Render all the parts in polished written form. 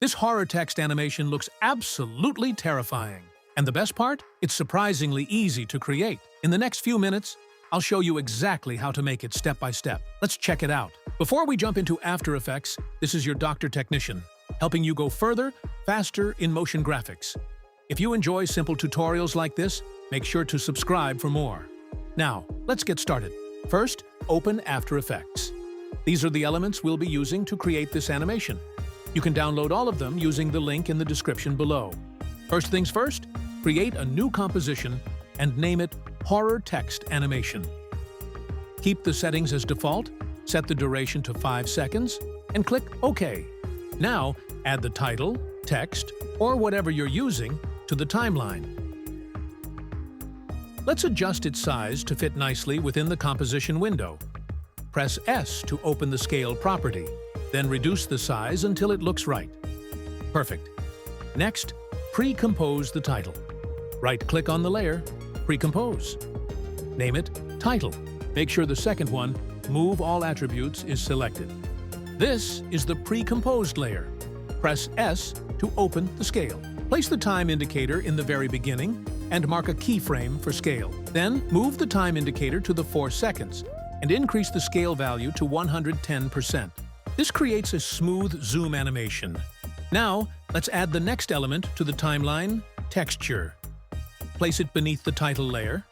This horror text animation looks absolutely terrifying. And the best part? It's surprisingly easy to create. In the next few minutes, I'll show you exactly how to make it step by step. Let's check it out. Before we jump into After Effects, this is your Dr. Technician, helping you go further, faster in motion graphics. If you enjoy simple tutorials like this, make sure to subscribe for more. Now, let's get started. First, open After Effects. These are the elements we'll be using to create this animation. You can download all of them using the link in the description below. First things first, create a new composition and name it Horror Text Animation. Keep the settings as default, set the duration to 5 seconds, and click OK. Now, add the title, text, or whatever you're using to the timeline. Let's adjust its size to fit nicely within the composition window. Press S to open the scale property, then reduce the size until it looks right. Perfect. Next, pre-compose the title. Right-click on the layer, pre-compose. Name it Title. Make sure the second one, Move All Attributes, is selected. This is the pre-composed layer. Press S to open the scale. Place the time indicator in the very beginning and mark a keyframe for scale. Then, move the time indicator to the 4 seconds and increase the scale value to 110%. This creates a smooth zoom animation. Now, let's add the next element to the timeline, Texture. Place it beneath the title layer.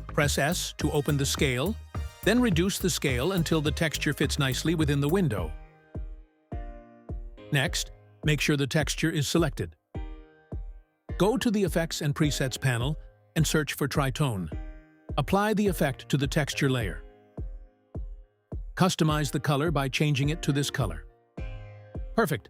Press S to open the scale, then reduce the scale until the texture fits nicely within the window. Next, make sure the texture is selected. Go to the Effects and Presets panel and search for Tritone. Apply the effect to the texture layer. Customize the color by changing it to this color. Perfect.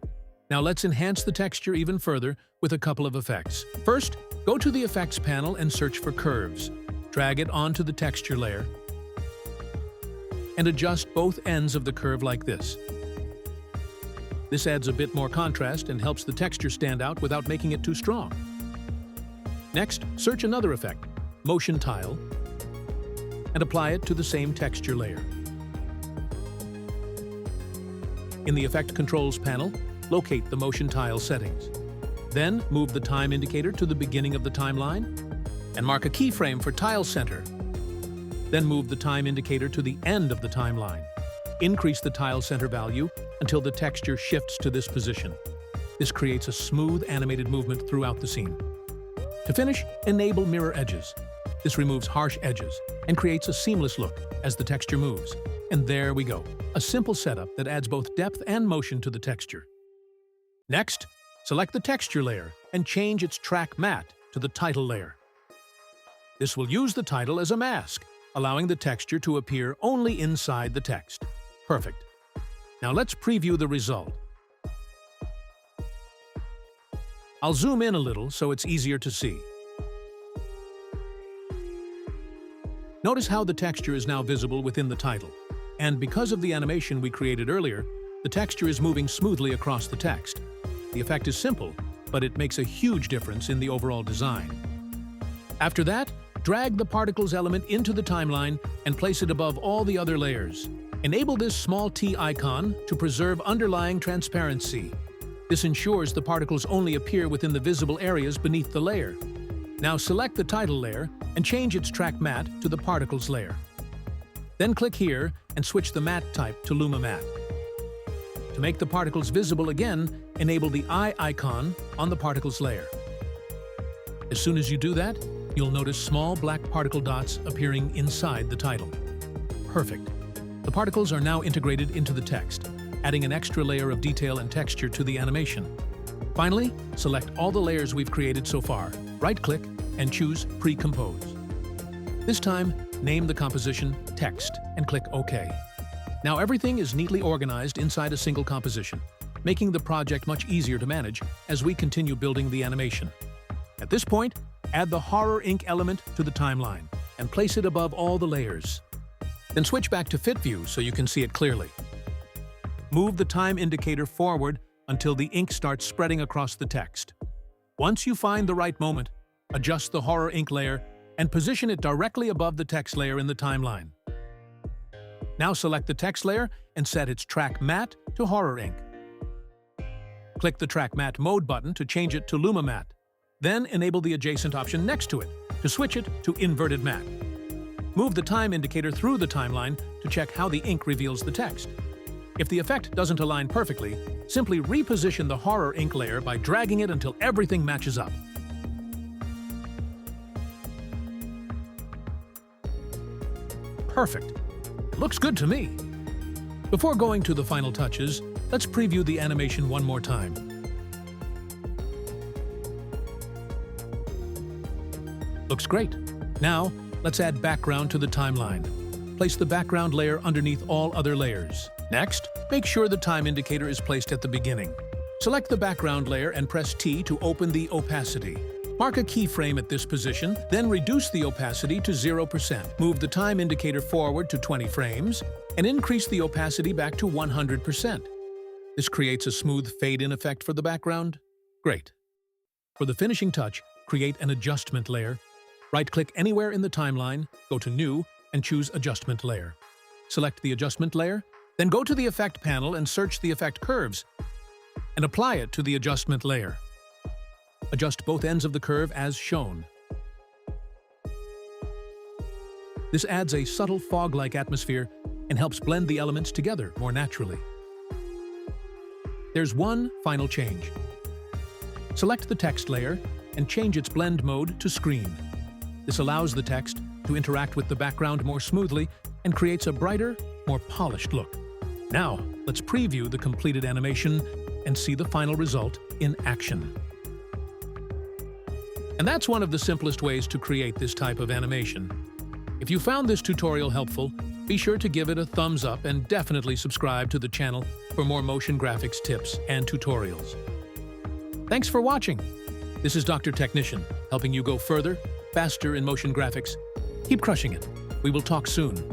Now let's enhance the texture even further with a couple of effects. First, go to the Effects panel and search for Curves. Drag it onto the texture layer and adjust both ends of the curve like this. This adds a bit more contrast and helps the texture stand out without making it too strong. Next, search another effect, Motion Tile, and apply it to the same texture layer. In the Effect Controls panel, locate the Motion Tile settings. Then, move the time indicator to the beginning of the timeline and mark a keyframe for Tile Center. Then move the time indicator to the end of the timeline. Increase the Tile Center value until the texture shifts to this position. This creates a smooth animated movement throughout the scene. To finish, enable Mirror Edges. This removes harsh edges and creates a seamless look as the texture moves. And there we go, a simple setup that adds both depth and motion to the texture. Next, select the texture layer and change its track matte to the title layer. This will use the title as a mask, allowing the texture to appear only inside the text. Perfect. Now let's preview the result. I'll zoom in a little so it's easier to see. Notice how the texture is now visible within the title. And because of the animation we created earlier, the texture is moving smoothly across the text. The effect is simple, but it makes a huge difference in the overall design. After that, drag the Particles element into the timeline and place it above all the other layers. Enable this small T icon to preserve underlying transparency. This ensures the particles only appear within the visible areas beneath the layer. Now select the title layer and change its track matte to the Particles layer. Then click here and switch the matte type to Luma Matte. To make the particles visible again, enable the eye icon on the Particles layer. As soon as you do that, you'll notice small black particle dots appearing inside the title. Perfect. The particles are now integrated into the text, adding an extra layer of detail and texture to the animation. Finally, select all the layers we've created so far, right-click, and choose Pre-Compose. This time, name the composition Text and click OK. Now everything is neatly organized inside a single composition, making the project much easier to manage as we continue building the animation. At this point, add the Horror Ink element to the timeline and place it above all the layers. Then switch back to Fit View so you can see it clearly. Move the time indicator forward until the ink starts spreading across the text. Once you find the right moment, adjust the Horror Ink layer and position it directly above the text layer in the timeline. Now select the text layer and set its track matte to Horror Ink. Click the Track Matte Mode button to change it to Luma Matte. Then enable the adjacent option next to it to switch it to Inverted Matte. Move the time indicator through the timeline to check how the ink reveals the text. If the effect doesn't align perfectly, simply reposition the horror ink layer by dragging it until everything matches up. Perfect. It looks good to me. Before going to the final touches, let's preview the animation one more time. Looks great. Now, let's add background to the timeline. Place the background layer underneath all other layers. Next, make sure the time indicator is placed at the beginning. Select the background layer and press T to open the opacity. Mark a keyframe at this position, then reduce the opacity to 0%. Move the time indicator forward to 20 frames and increase the opacity back to 100%. This creates a smooth fade-in effect for the background. Great. For the finishing touch, create an adjustment layer. Right-click anywhere in the timeline, go to New, and choose Adjustment Layer. Select the adjustment layer, then go to the Effect panel and search the effect curves, and apply it to the adjustment layer. Adjust both ends of the curve as shown. This adds a subtle fog-like atmosphere and helps blend the elements together more naturally. There's one final change. Select the text layer and change its blend mode to screen. This allows the text to interact with the background more smoothly and creates a brighter, more polished look. Now, let's preview the completed animation and see the final result in action. And that's one of the simplest ways to create this type of animation. If you found this tutorial helpful, be sure to give it a thumbs up and definitely subscribe to the channel for more motion graphics tips and tutorials. Thanks for watching. This is Dr. Technician, helping you go further, faster in motion graphics. Keep crushing it. We will talk soon.